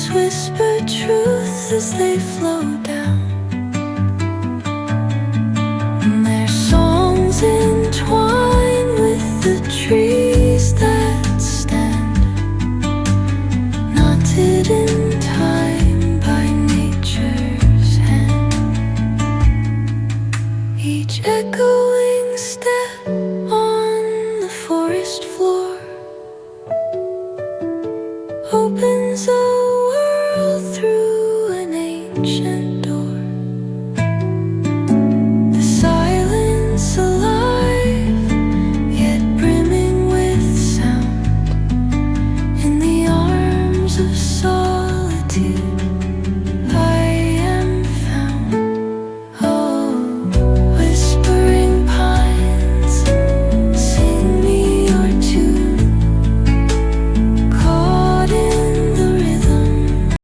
Trees whisper truths as they flow down, and their songs entwine with the trees that stand, knotted in time by nature's hand. Each echoing step on the forest floor opens up